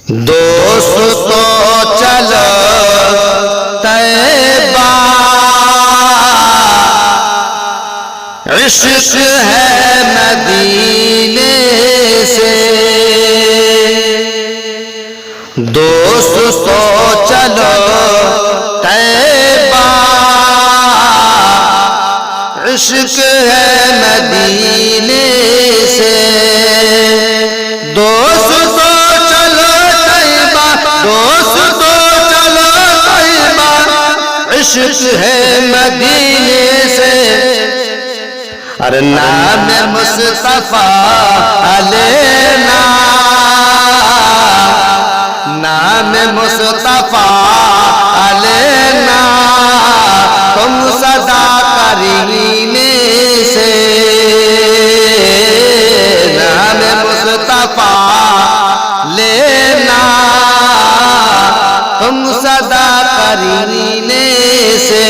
دوستو چلو طیبہ، عشق ہے مدینے سے، دوستو چلو طیبہ، عشق ہے مدینے سے، دوستو چلو طیبہ، دوستو چلو طیبہ، عشق ہے مدینے سے، اور نام مصطفیٰ علینا، نام مصطفیٰ علینا، تم صدا قرینے سے، نام مصطفیٰ لینا، تم صدا قرینے سے،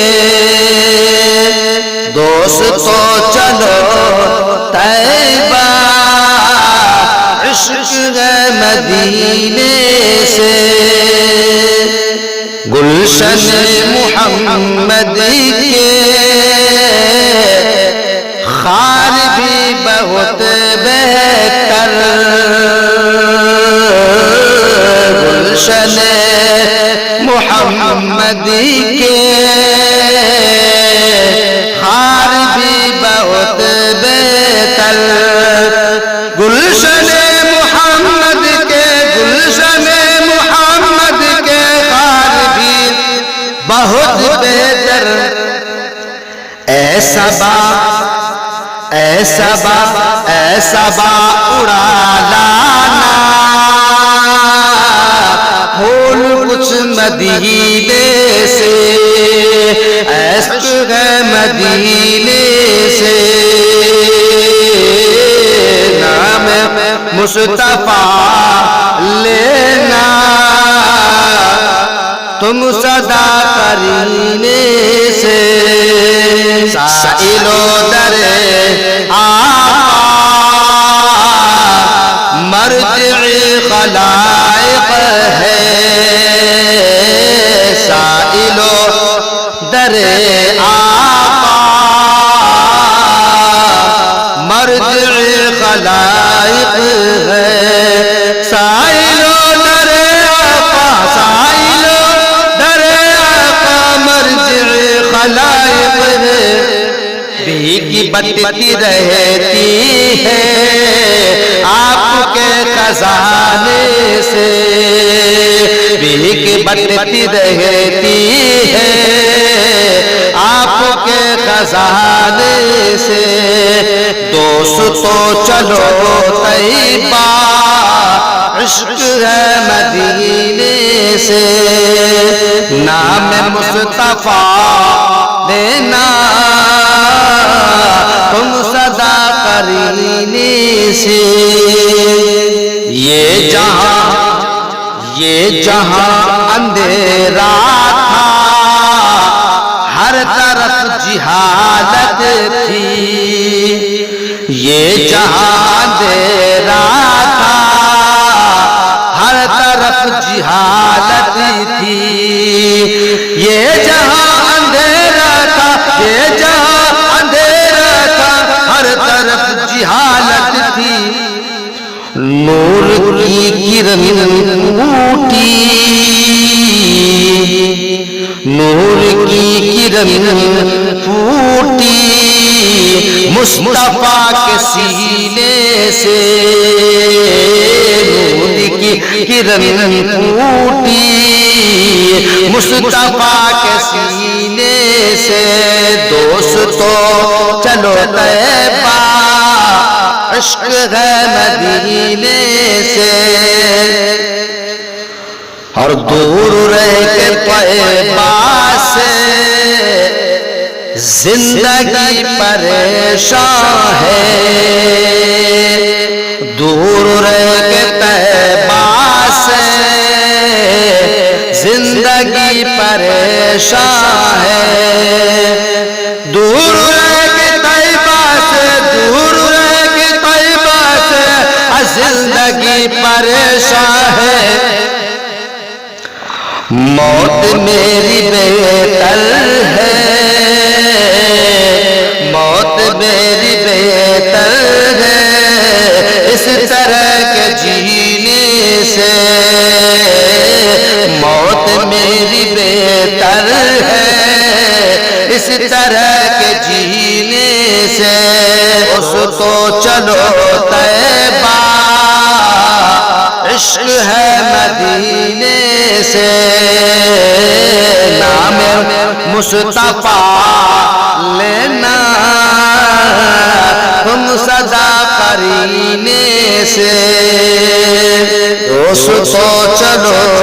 دوستو چلو طیبہ، عشق ہے مدینے سے، گلشن محمد کے خار بھی بہت بہتر، گلشن محمد کے خار بھی بہت بہتر، گلشن محمد کے، گلشن محمد کے خار بھی بہت بہتر، ایسا با ایسا با ایسا با اڑا لانا، پھول کچھ مدینے سے، عشق ہے مدینے سے، نام مصطفیٰ لینا، تم صدا قرینے سے، سائلو در آقا مرجع خلائق ہے، سائلو در آقا مرجع خلائق ہے، سائلو در آقا، سائلو در آقا مرجع خلائق ہے، بھیگی بٹتی رہتی ہے آپ کے خزانے سے، بھیگی بٹتی رہتی ہے آپ کے خزانے سے، دوستو چلو طیبہ، عشق ہے مدینے سے، نام مصطفیٰ لینا، تم صدا قرینے سے، یہ جہاں اندھیرا تھا، ہر طرف جہالت تھی، یہ جہاں اندھیرا تھا، ہر طرف جہالت تھی، یہ جہاں اندھیرا تھا، یہ جہاں اندھیرا تھا، ہر طرف جہالت تھی، نور کی کرن پھوٹی، نور کی کرن پھوٹی مصطفیٰ کے سینے سے، نور کی کرن پھوٹی مصطفیٰ کے سینے سے، دوستو چلو طیبہ، عشق ہے مدینے سے، اور دور رہ کے طیبہ سے زندگی پریشان ہے، دور رہ کے طیبہ سے زندگی پریشان ہے، دور رہ کے طیبہ سے، دور رہ کے طیبہ سے زندگی پریشان ہے، موت میری بہتر ہے، موت میری بہتر ہے اس طرح کے جینے سے، موت میری بہتر ہے اس طرح کے جینے سے، اس کو چلو طیبہ عشق ہے مدینے سے، نام مصطفیٰ لینا تم صدا قرینے سے، اس کو چلو